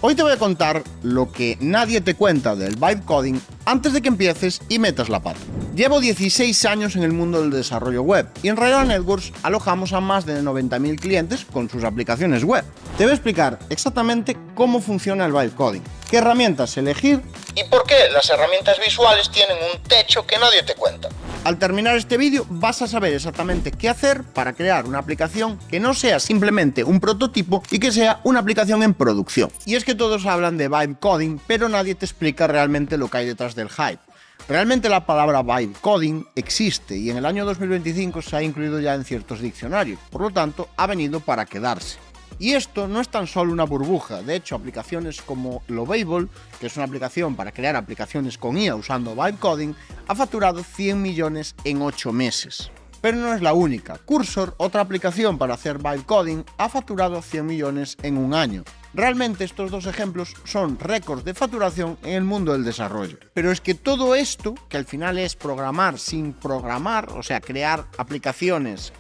Hoy te voy a contar lo que nadie te cuenta del vibe coding antes de que empieces y metas la pata. Llevo 16 años en el mundo del desarrollo web y en Rayona Networks alojamos a más de 90.000 clientes con sus aplicaciones web. Te voy a explicar exactamente cómo funciona el vibe coding, qué herramientas elegir y por qué las herramientas visuales tienen un techo que nadie te cuenta. Al terminar este vídeo vas a saber exactamente qué hacer para crear una aplicación que no sea simplemente un prototipo y que sea una aplicación en producción. Y es que todos hablan de vibe coding, pero nadie te explica realmente lo que hay detrás del hype. Realmente la palabra vibe coding existe y en el año 2025 se ha incluido ya en ciertos diccionarios, por lo tanto ha venido para quedarse. Y esto no es tan solo una burbuja, de hecho aplicaciones como Lovable, que es una aplicación para crear aplicaciones con IA usando vibe coding, ha facturado 100 millones en 8 meses. Pero no es la única. Cursor, otra aplicación para hacer vibe coding, ha facturado 100 millones en un año. Realmente estos dos ejemplos son récords de facturación en el mundo del desarrollo. Pero es que todo esto, que al final es programar sin programar, o sea, crear aplicaciones,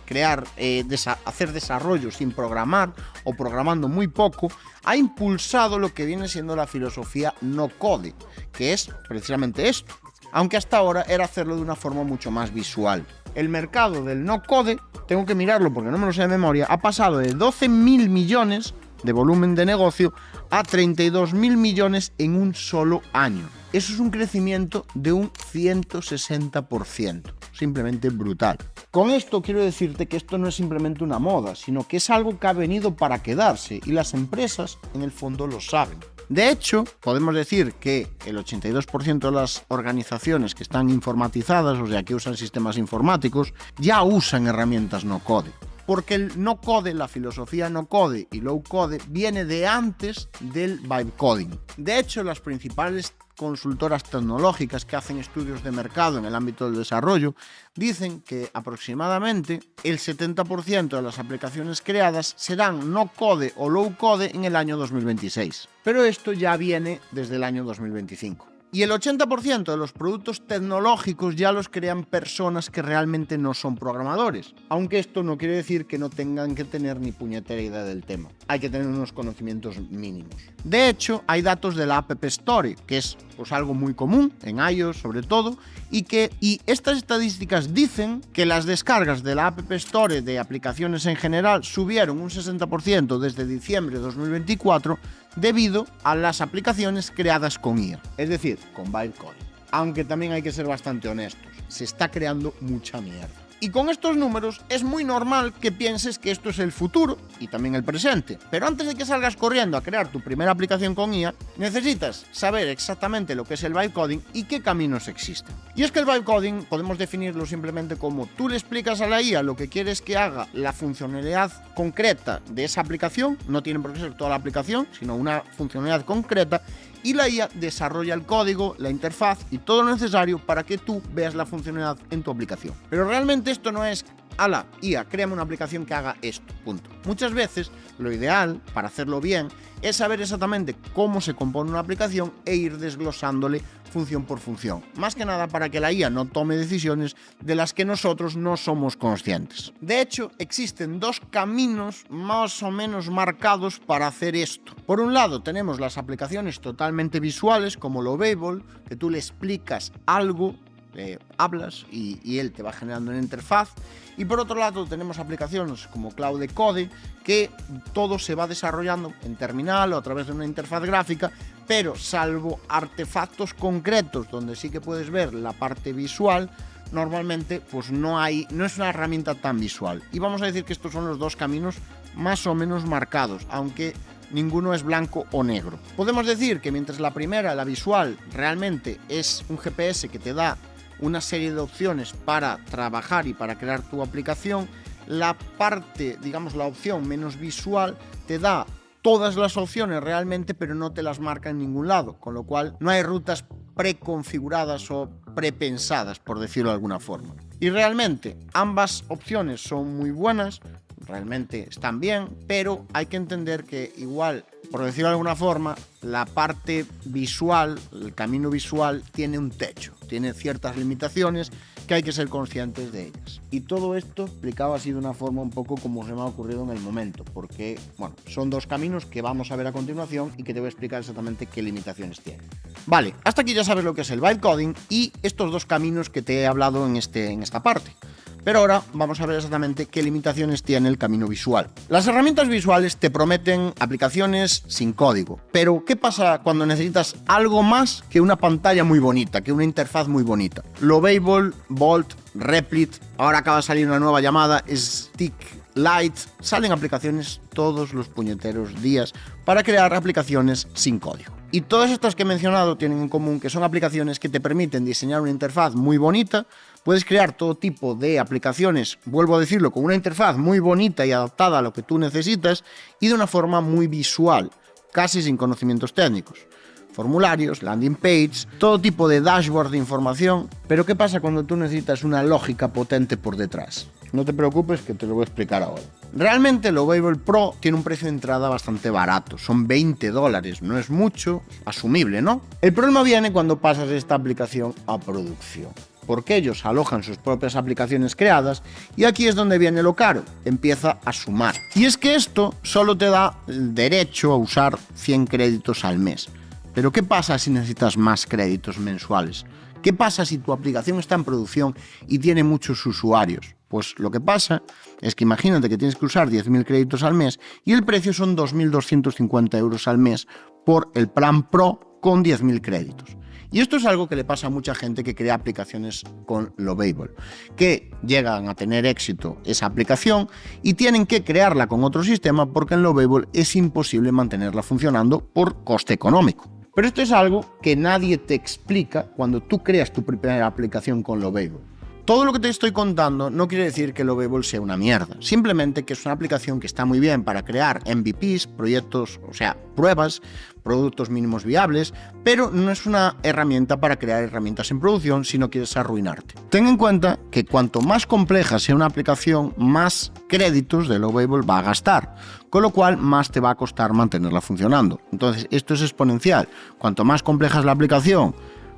hacer desarrollo sin programar o programando muy poco, ha impulsado lo que viene siendo la filosofía no code, que es precisamente esto. Aunque hasta ahora era hacerlo de una forma mucho más visual. El mercado del no code, tengo que mirarlo porque no me lo sé de memoria, ha pasado de 12.000 millones de volumen de negocio a 32.000 millones en un solo año. Eso es un crecimiento de un 160%, simplemente brutal. Con esto quiero decirte que esto no es simplemente una moda, sino que es algo que ha venido para quedarse y las empresas en el fondo lo saben. De hecho, podemos decir que el 82% de las organizaciones que están informatizadas, o sea, que usan sistemas informáticos, ya usan herramientas no code. Porque el no code, la filosofía no code y low code viene de antes del vibe coding. De hecho, las principales consultoras tecnológicas que hacen estudios de mercado en el ámbito del desarrollo dicen que aproximadamente el 70% de las aplicaciones creadas serán no code o low code en el año 2026. Pero esto ya viene desde el año 2025. Y el 80% de los productos tecnológicos ya los crean personas que realmente no son programadores. Aunque esto no quiere decir que no tengan que tener ni puñetera idea del tema. Hay que tener unos conocimientos mínimos. De hecho, hay datos de la App Store, que es algo muy común, en iOS sobre todo, y estas estadísticas dicen que las descargas de la App Store de aplicaciones en general subieron un 60% desde diciembre de 2024 debido a las aplicaciones creadas con IA, es decir, con vibe coding. Aunque también hay que ser bastante honestos, se está creando mucha mierda. Y con estos números es muy normal que pienses que esto es el futuro y también el presente. Pero antes de que salgas corriendo a crear tu primera aplicación con IA, necesitas saber exactamente lo que es el vibe coding y qué caminos existen. Y es que el vibe coding podemos definirlo simplemente como tú le explicas a la IA lo que quieres que haga la funcionalidad concreta de esa aplicación, no tiene por qué ser toda la aplicación, sino una funcionalidad concreta, y la IA desarrolla el código, la interfaz y todo lo necesario para que tú veas la funcionalidad en tu aplicación. Pero realmente esto no es, ala, IA, créame una aplicación que haga esto, punto. Muchas veces lo ideal, para hacerlo bien, es saber exactamente cómo se compone una aplicación e ir desglosándole función por función. Más que nada para que la IA no tome decisiones de las que nosotros no somos conscientes. De hecho, existen dos caminos más o menos marcados para hacer esto. Por un lado, tenemos las aplicaciones totalmente visuales, como Lovable, que tú le explicas algo, hablas y él te va generando una interfaz. Y por otro lado tenemos aplicaciones como Claude Code, que todo se va desarrollando en terminal o a través de una interfaz gráfica, pero salvo artefactos concretos donde sí que puedes ver la parte visual, normalmente pues no es una herramienta tan visual. Y vamos a decir que estos son los dos caminos más o menos marcados, aunque ninguno es blanco o negro. Podemos decir que mientras la primera, la visual, realmente es un GPS que te da una serie de opciones para trabajar y para crear tu aplicación, la parte, digamos, la opción menos visual te da todas las opciones realmente, pero no te las marca en ningún lado, con lo cual no hay rutas preconfiguradas o prepensadas, por decirlo de alguna forma. Y realmente ambas opciones son muy buenas, realmente están bien, pero hay que entender que igual, por decirlo de alguna forma, la parte visual, el camino visual, tiene un techo, tiene ciertas limitaciones que hay que ser conscientes de ellas. Y todo esto explicado así de una forma un poco como se me ha ocurrido en el momento, porque, bueno, son dos caminos que vamos a ver a continuación y que te voy a explicar exactamente qué limitaciones tienen. Vale, hasta aquí ya sabes lo que es el bytecoding y estos dos caminos que te he hablado en esta parte. Pero ahora vamos a ver exactamente qué limitaciones tiene el camino visual. Las herramientas visuales te prometen aplicaciones sin código, pero ¿qué pasa cuando necesitas algo más que una pantalla muy bonita, que una interfaz muy bonita? Lovable, Bolt, Replit, ahora acaba de salir una nueva llamada Sticklight, salen aplicaciones todos los puñeteros días para crear aplicaciones sin código. Y todas estas que he mencionado tienen en común que son aplicaciones que te permiten diseñar una interfaz muy bonita. Puedes crear todo tipo de aplicaciones, vuelvo a decirlo, con una interfaz muy bonita y adaptada a lo que tú necesitas y de una forma muy visual, casi sin conocimientos técnicos. Formularios, landing page, todo tipo de dashboard de información. Pero ¿qué pasa cuando tú necesitas una lógica potente por detrás? No te preocupes que te lo voy a explicar ahora. Realmente Lovable Pro tiene un precio de entrada bastante barato, son $20, no es mucho, asumible, ¿no? El problema viene cuando pasas esta aplicación a producción, porque ellos alojan sus propias aplicaciones creadas y aquí es donde viene lo caro, empieza a sumar. Y es que esto solo te da el derecho a usar 100 créditos al mes. Pero ¿qué pasa si necesitas más créditos mensuales? ¿Qué pasa si tu aplicación está en producción y tiene muchos usuarios? Pues lo que pasa es que imagínate que tienes que usar 10.000 créditos al mes y el precio son 2.250 euros al mes por el plan Pro con 10.000 créditos. Y esto es algo que le pasa a mucha gente que crea aplicaciones con Lovable, que llegan a tener éxito esa aplicación y tienen que crearla con otro sistema porque en Lovable es imposible mantenerla funcionando por coste económico. Pero esto es algo que nadie te explica cuando tú creas tu primera aplicación con Lovable. Todo lo que te estoy contando no quiere decir que Lovable sea una mierda, simplemente que es una aplicación que está muy bien para crear MVPs, proyectos, o sea, pruebas, productos mínimos viables, pero no es una herramienta para crear herramientas en producción si no quieres arruinarte. Ten en cuenta que cuanto más compleja sea una aplicación, más créditos de Lovable va a gastar, con lo cual más te va a costar mantenerla funcionando. Entonces, esto es exponencial. Cuanto más compleja es la aplicación,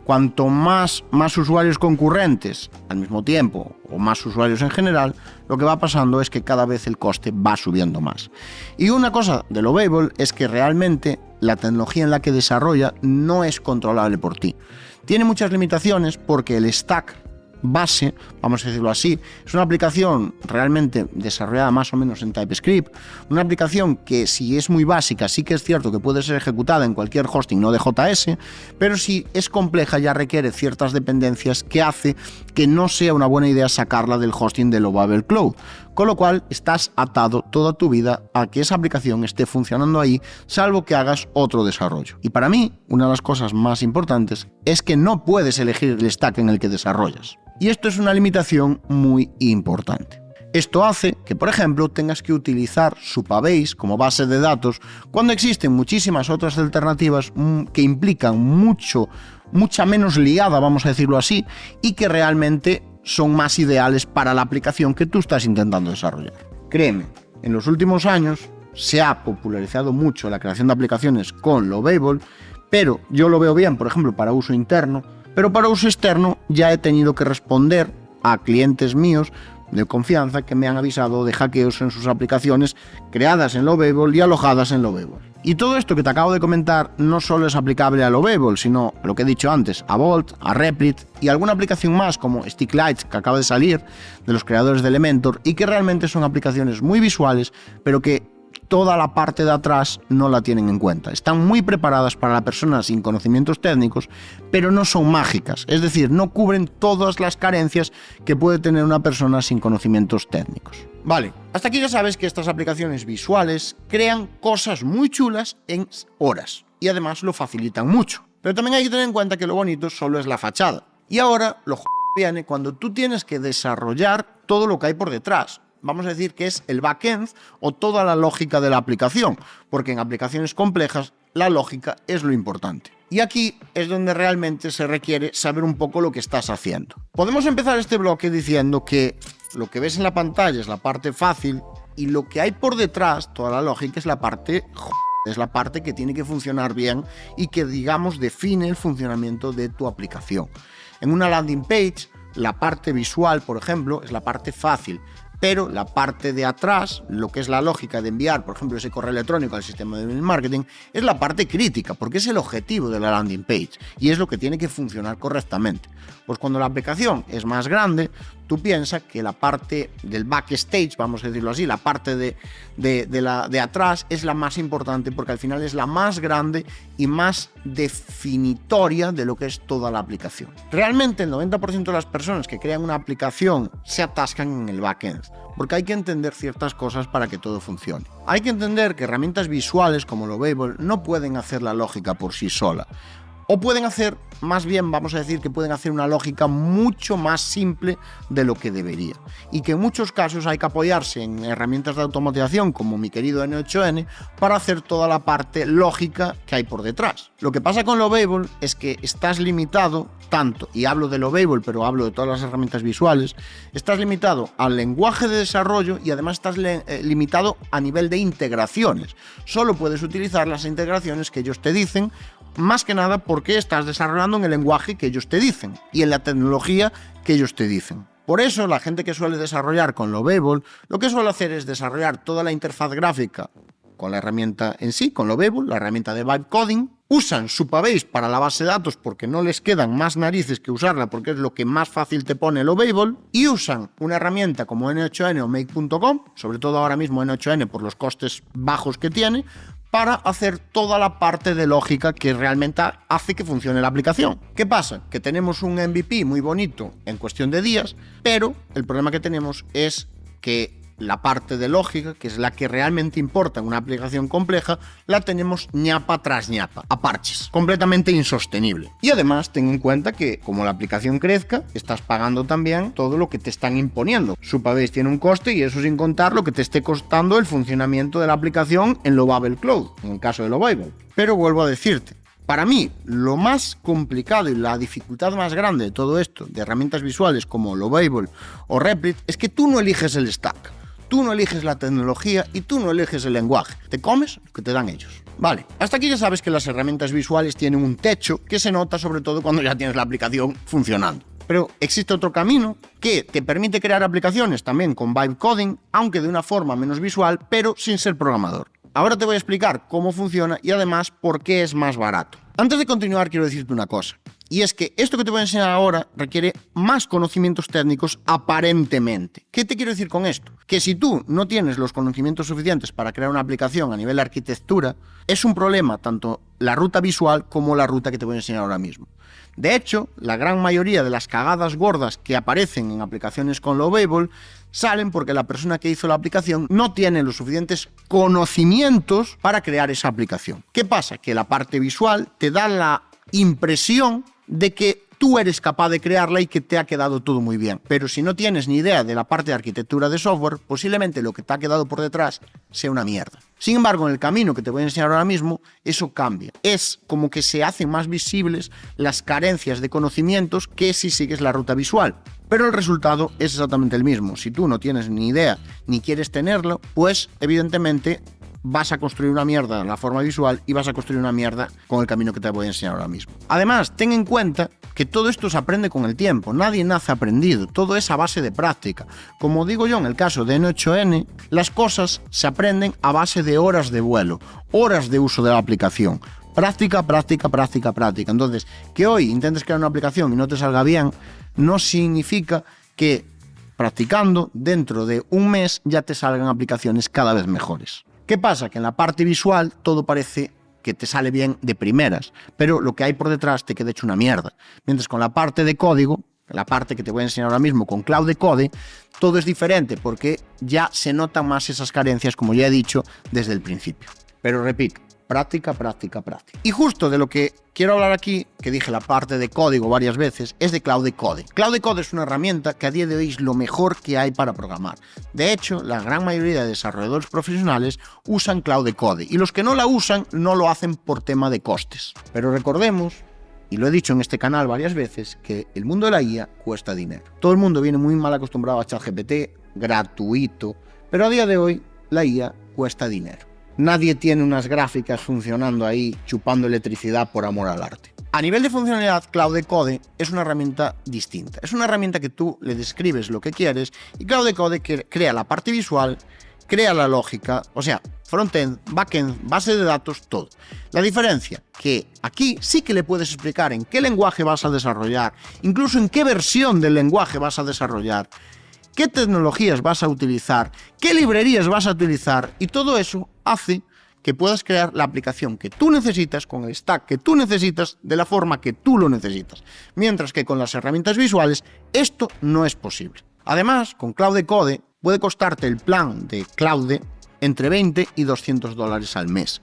cuanto más usuarios concurrentes al mismo tiempo o más usuarios en general, lo que va pasando es que cada vez el coste va subiendo más. Y una cosa de Lovable es que realmente la tecnología en la que desarrolla no es controlable por ti. Tiene muchas limitaciones porque el stack base, vamos a decirlo así, es una aplicación realmente desarrollada más o menos en TypeScript, una aplicación que si es muy básica sí que es cierto que puede ser ejecutada en cualquier hosting no de JS, pero si es compleja ya requiere ciertas dependencias que hace que no sea una buena idea sacarla del hosting de Lovable Cloud, con lo cual estás atado toda tu vida a que esa aplicación esté funcionando ahí, salvo que hagas otro desarrollo. Y para mí, una de las cosas más importantes es que no puedes elegir el stack en el que desarrollas. Y esto es una limitación muy importante. Esto hace que, por ejemplo, tengas que utilizar Supabase como base de datos cuando existen muchísimas otras alternativas que implican mucha menos liada, vamos a decirlo así, y que realmente son más ideales para la aplicación que tú estás intentando desarrollar. Créeme, en los últimos años se ha popularizado mucho la creación de aplicaciones con Lovable, pero yo lo veo bien, por ejemplo, para uso interno, pero para uso externo ya he tenido que responder a clientes míos de confianza que me han avisado de hackeos en sus aplicaciones creadas en Lovable y alojadas en Lovable. Y todo esto que te acabo de comentar no solo es aplicable a Lovable, sino a lo que he dicho antes, a Bolt, a Replit y alguna aplicación más como Sticklight que acaba de salir de los creadores de Elementor y que realmente son aplicaciones muy visuales, pero que toda la parte de atrás no la tienen en cuenta. Están muy preparadas para la persona sin conocimientos técnicos, pero no son mágicas, es decir, no cubren todas las carencias que puede tener una persona sin conocimientos técnicos. Vale, hasta aquí ya sabes que estas aplicaciones visuales crean cosas muy chulas en horas y además lo facilitan mucho. Pero también hay que tener en cuenta que lo bonito solo es la fachada. Y ahora lo viene cuando tú tienes que desarrollar todo lo que hay por detrás. Vamos a decir que es el backend o toda la lógica de la aplicación, porque en aplicaciones complejas la lógica es lo importante. Y aquí es donde realmente se requiere saber un poco lo que estás haciendo. Podemos empezar este bloque diciendo que lo que ves en la pantalla es la parte fácil y lo que hay por detrás, toda la lógica, es la parte es la parte que tiene que funcionar bien y que, digamos, define el funcionamiento de tu aplicación. En una landing page, la parte visual, por ejemplo, es la parte fácil, pero la parte de atrás, lo que es la lógica de enviar, por ejemplo, ese correo electrónico al sistema de email marketing, es la parte crítica, porque es el objetivo de la landing page y es lo que tiene que funcionar correctamente. Pues cuando la aplicación es más grande, tú piensas que la parte del backstage, vamos a decirlo así, la parte de atrás es la más importante, porque al final es la más grande y más definitoria de lo que es toda la aplicación. Realmente el 90% de las personas que crean una aplicación se atascan en el backend, porque hay que entender ciertas cosas para que todo funcione. Hay que entender que herramientas visuales como Lovable no pueden hacer la lógica por sí sola. O pueden hacer, más bien vamos a decir que pueden hacer una lógica mucho más simple de lo que debería. Y que en muchos casos hay que apoyarse en herramientas de automatización como mi querido N8N para hacer toda la parte lógica que hay por detrás. Lo que pasa con Lovable es que estás limitado tanto, y hablo de Lovable, pero hablo de todas las herramientas visuales, estás limitado al lenguaje de desarrollo y además estás limitado a nivel de integraciones. Solo puedes utilizar las integraciones que ellos te dicen, más que nada porque estás desarrollando en el lenguaje que ellos te dicen y en la tecnología que ellos te dicen. Por eso la gente que suele desarrollar con Lovable, lo que suele hacer es desarrollar toda la interfaz gráfica con la herramienta en sí, con Lovable, la herramienta de Vibe Coding. Usan Supabase para la base de datos porque no les quedan más narices que usarla, porque es lo que más fácil te pone Lovable, y usan una herramienta como N8N o Make.com, sobre todo ahora mismo N8N por los costes bajos que tiene, para hacer toda la parte de lógica que realmente hace que funcione la aplicación. ¿Qué pasa? Que tenemos un MVP muy bonito en cuestión de días, pero el problema que tenemos es que la parte de lógica, que es la que realmente importa en una aplicación compleja, la tenemos ñapa tras ñapa, a parches, completamente insostenible. Y además, ten en cuenta que como la aplicación crezca, estás pagando también todo lo que te están imponiendo. Supabase tiene un coste y eso sin contar lo que te esté costando el funcionamiento de la aplicación en Lovable Cloud, en el caso de Lovable. Pero vuelvo a decirte, para mí, lo más complicado y la dificultad más grande de todo esto, de herramientas visuales como Lovable o Replit, es que tú no eliges el stack. Tú no eliges la tecnología y tú no eliges el lenguaje. Te comes lo que te dan ellos. Vale, hasta aquí ya sabes que las herramientas visuales tienen un techo que se nota sobre todo cuando ya tienes la aplicación funcionando. Pero existe otro camino que te permite crear aplicaciones también con Vibe Coding, aunque de una forma menos visual, pero sin ser programador. Ahora te voy a explicar cómo funciona y además por qué es más barato. Antes de continuar quiero decirte una cosa. Y es que esto que te voy a enseñar ahora requiere más conocimientos técnicos aparentemente. ¿Qué te quiero decir con esto? Que si tú no tienes los conocimientos suficientes para crear una aplicación a nivel de arquitectura, es un problema tanto la ruta visual como la ruta que te voy a enseñar ahora mismo. De hecho, la gran mayoría de las cagadas gordas que aparecen en aplicaciones con Lovable salen porque la persona que hizo la aplicación no tiene los suficientes conocimientos para crear esa aplicación. ¿Qué pasa? Que la parte visual te da la impresión de que tú eres capaz de crearla y que te ha quedado todo muy bien. Pero si no tienes ni idea de la parte de arquitectura de software, posiblemente lo que te ha quedado por detrás sea una mierda. Sin embargo, en el camino que te voy a enseñar ahora mismo, eso cambia. Es como que se hacen más visibles las carencias de conocimientos que si sigues la ruta visual. Pero el resultado es exactamente el mismo. Si tú no tienes ni idea ni quieres tenerlo, pues evidentemente vas a construir una mierda en la forma visual y vas a construir una mierda con el camino que te voy a enseñar ahora mismo. Además, ten en cuenta que todo esto se aprende con el tiempo. Nadie nace aprendido. Todo es a base de práctica. Como digo yo en el caso de N8N, las cosas se aprenden a base de horas de vuelo, horas de uso de la aplicación. Práctica, práctica, práctica, práctica. Entonces, que hoy intentes crear una aplicación y no te salga bien, no significa que practicando dentro de un mes ya te salgan aplicaciones cada vez mejores. ¿Qué pasa? Que en la parte visual todo parece que te sale bien de primeras, pero lo que hay por detrás te queda hecho una mierda. Mientras con la parte de código, la parte que te voy a enseñar ahora mismo con Cloud Code, todo es diferente porque ya se notan más esas carencias, como ya he dicho desde el principio. Pero repito, práctica, práctica, práctica. Y justo de lo que quiero hablar aquí, que dije la parte de código varias veces, es de Cloud Code. Cloud Code es una herramienta que a día de hoy es lo mejor que hay para programar. De hecho, la gran mayoría de desarrolladores profesionales usan Cloud Code y los que no la usan no lo hacen por tema de costes. Pero recordemos, y lo he dicho en este canal varias veces, que el mundo de la IA cuesta dinero. Todo el mundo viene muy mal acostumbrado a ChatGPT, gratuito, pero a día de hoy la IA cuesta dinero. Nadie tiene unas gráficas funcionando ahí chupando electricidad por amor al arte. A nivel de funcionalidad, Claude Code es una herramienta distinta. Es una herramienta que tú le describes lo que quieres y Claude Code crea la parte visual, crea la lógica, o sea, frontend, backend, base de datos, todo. La diferencia, que aquí sí que le puedes explicar en qué lenguaje vas a desarrollar, incluso en qué versión del lenguaje vas a desarrollar, qué tecnologías vas a utilizar, qué librerías vas a utilizar, y todo eso hace que puedas crear la aplicación que tú necesitas, con el stack que tú necesitas, de la forma que tú lo necesitas. Mientras que con las herramientas visuales, esto no es posible. Además, con Claude Code, puede costarte el plan de Claude entre 20 y $200 al mes.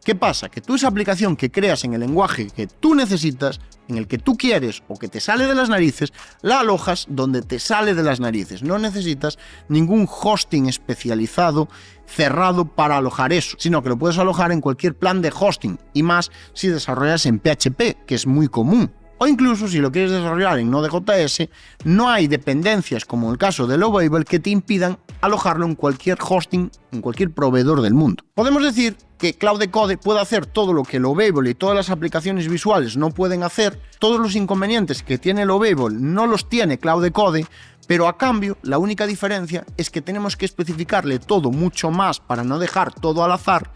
¿Qué pasa? Que tú esa aplicación que creas en el lenguaje que tú necesitas, en el que tú quieres o que te sale de las narices, la alojas donde te sale de las narices. No necesitas ningún hosting especializado, cerrado para alojar eso, sino que lo puedes alojar en cualquier plan de hosting, y más si desarrollas en PHP, que es muy común. O incluso si lo quieres desarrollar en Node.js, no hay dependencias, como en el caso de Lovable, que te impidan alojarlo en cualquier hosting, en cualquier proveedor del mundo. Podemos decir que Claude Code puede hacer todo lo que Lovable y todas las aplicaciones visuales no pueden hacer. Todos los inconvenientes que tiene Lovable no los tiene Claude Code, pero a cambio la única diferencia es que tenemos que especificarle todo mucho más para no dejar todo al azar.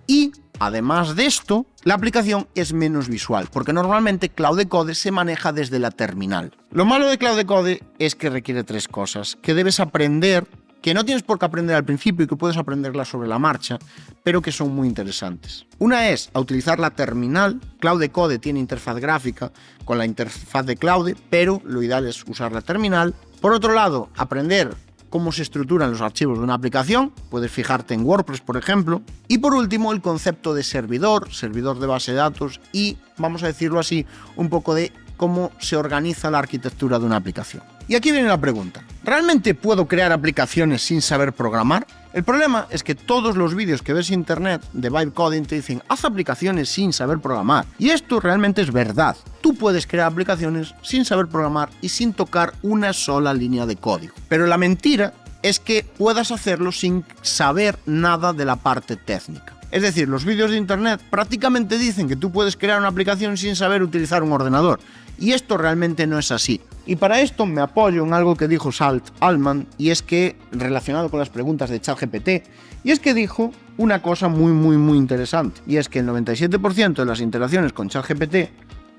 Y, además de esto, la aplicación es menos visual, porque normalmente Claude Code se maneja desde la terminal. Lo malo de Claude Code es que requiere tres cosas, que debes aprender, que no tienes por qué aprender al principio y que puedes aprenderlas sobre la marcha, pero que son muy interesantes. Una es a utilizar la terminal. Claude Code tiene interfaz gráfica con la interfaz de Claude, pero lo ideal es usar la terminal. Por otro lado, aprender cómo se estructuran los archivos de una aplicación, puedes fijarte en WordPress, por ejemplo. Y por último, el concepto de servidor de base de datos y, vamos a decirlo así, un poco de cómo se organiza la arquitectura de una aplicación. Y aquí viene la pregunta, ¿realmente puedo crear aplicaciones sin saber programar? El problema es que todos los vídeos que ves en internet de Vibe Coding te dicen haz aplicaciones sin saber programar. Y esto realmente es verdad. Tú puedes crear aplicaciones sin saber programar y sin tocar una sola línea de código. Pero la mentira es que puedas hacerlo sin saber nada de la parte técnica. Es decir, los vídeos de internet prácticamente dicen que tú puedes crear una aplicación sin saber utilizar un ordenador. Y esto realmente no es así. Y para esto me apoyo en algo que dijo Salt Altman, y es que, relacionado con las preguntas de ChatGPT, y es que dijo una cosa muy interesante, y es que el 97% de las interacciones con ChatGPT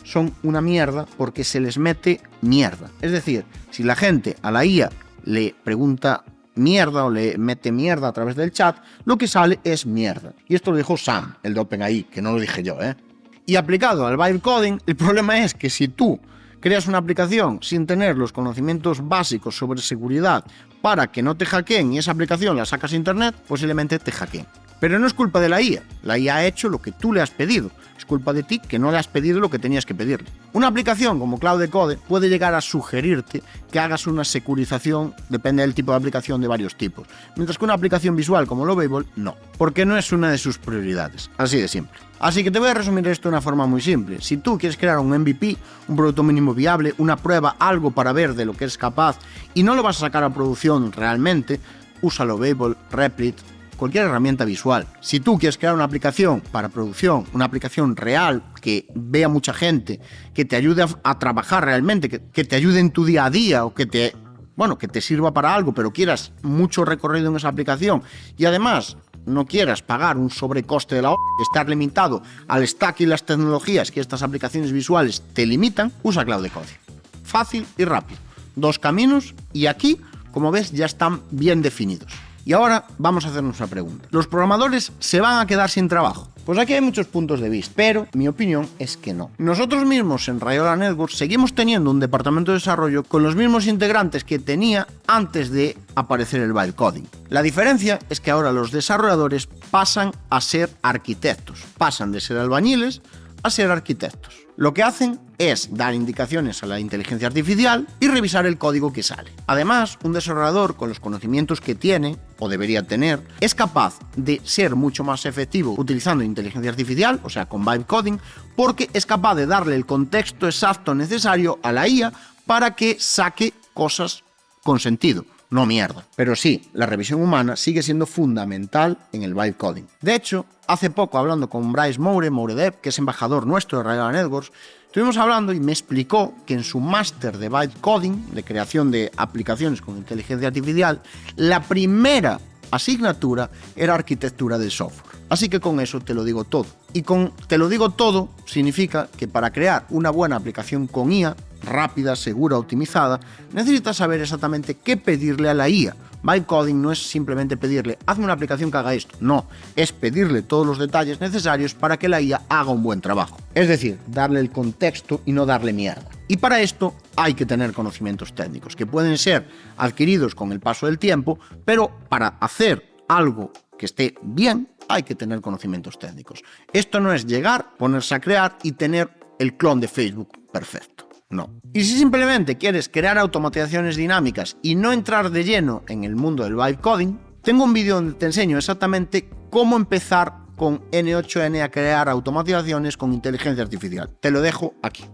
son una mierda porque se les mete mierda. Es decir, si la gente a la IA le pregunta mierda o le mete mierda a través del chat, lo que sale es mierda. Y esto lo dijo Sam, el de OpenAI, que no lo dije yo, Y aplicado al Vibe Coding, el problema es que si tú creas una aplicación sin tener los conocimientos básicos sobre seguridad para que no te hackeen y esa aplicación la sacas a internet, posiblemente te hackeen. Pero no es culpa de la IA. La IA ha hecho lo que tú le has pedido. Es culpa de ti que no le has pedido lo que tenías que pedirle. Una aplicación como Claude Code puede llegar a sugerirte que hagas una securización, depende del tipo de aplicación, de varios tipos. Mientras que una aplicación visual como Lovable, no. Porque no es una de sus prioridades. Así de simple. Así que te voy a resumir esto de una forma muy simple. Si tú quieres crear un MVP, un producto mínimo viable, una prueba, algo para ver de lo que eres capaz y no lo vas a sacar a producción realmente, usa Lovable, Replit, cualquier herramienta visual. Si tú quieres crear una aplicación para producción, una aplicación real que vea mucha gente, que te ayude a trabajar realmente, que te ayude en tu día a día o que te sirva para algo, pero quieras mucho recorrido en esa aplicación y además no quieras pagar un sobrecoste de la estar limitado al stack y las tecnologías que estas aplicaciones visuales te limitan, usa Claude Code. Fácil y rápido. 2 caminos y aquí, como ves, ya están bien definidos. Y ahora vamos a hacernos una pregunta. ¿Los programadores se van a quedar sin trabajo? Pues aquí hay muchos puntos de vista, pero mi opinión es que no. Nosotros mismos en Rayola Networks seguimos teniendo un departamento de desarrollo con los mismos integrantes que tenía antes de aparecer el Vibe Coding. La diferencia es que ahora los desarrolladores pasan a ser arquitectos, pasan de ser albañiles a ser arquitectos. Lo que hacen es dar indicaciones a la inteligencia artificial y revisar el código que sale. Además, un desarrollador con los conocimientos que tiene, o debería tener, es capaz de ser mucho más efectivo utilizando inteligencia artificial, o sea, con Vibe Coding, porque es capaz de darle el contexto exacto necesario a la IA para que saque cosas con sentido. no mierda. Pero sí, la revisión humana sigue siendo fundamental en el vibe coding. De hecho, hace poco hablando con Bryce Mouredev, que es embajador nuestro de Rayala Networks, estuvimos hablando y me explicó que en su máster de vibe coding, de creación de aplicaciones con inteligencia artificial, la primera asignatura era arquitectura del software. Así que con eso te lo digo todo. Y con te lo digo todo significa que para crear una buena aplicación con IA, rápida, segura, optimizada, necesitas saber exactamente qué pedirle a la IA. Vibe coding no es simplemente pedirle, hazme una aplicación que haga esto. No, es pedirle todos los detalles necesarios para que la IA haga un buen trabajo. Es decir, darle el contexto y no darle mierda. Y para esto hay que tener conocimientos técnicos, que pueden ser adquiridos con el paso del tiempo, pero para hacer algo que esté bien, hay que tener conocimientos técnicos. Esto no es llegar, ponerse a crear y tener el clon de Facebook perfecto. No. Y si simplemente quieres crear automatizaciones dinámicas y no entrar de lleno en el mundo del vibe coding, tengo un vídeo donde te enseño exactamente cómo empezar con N8N a crear automatizaciones con inteligencia artificial. Te lo dejo aquí.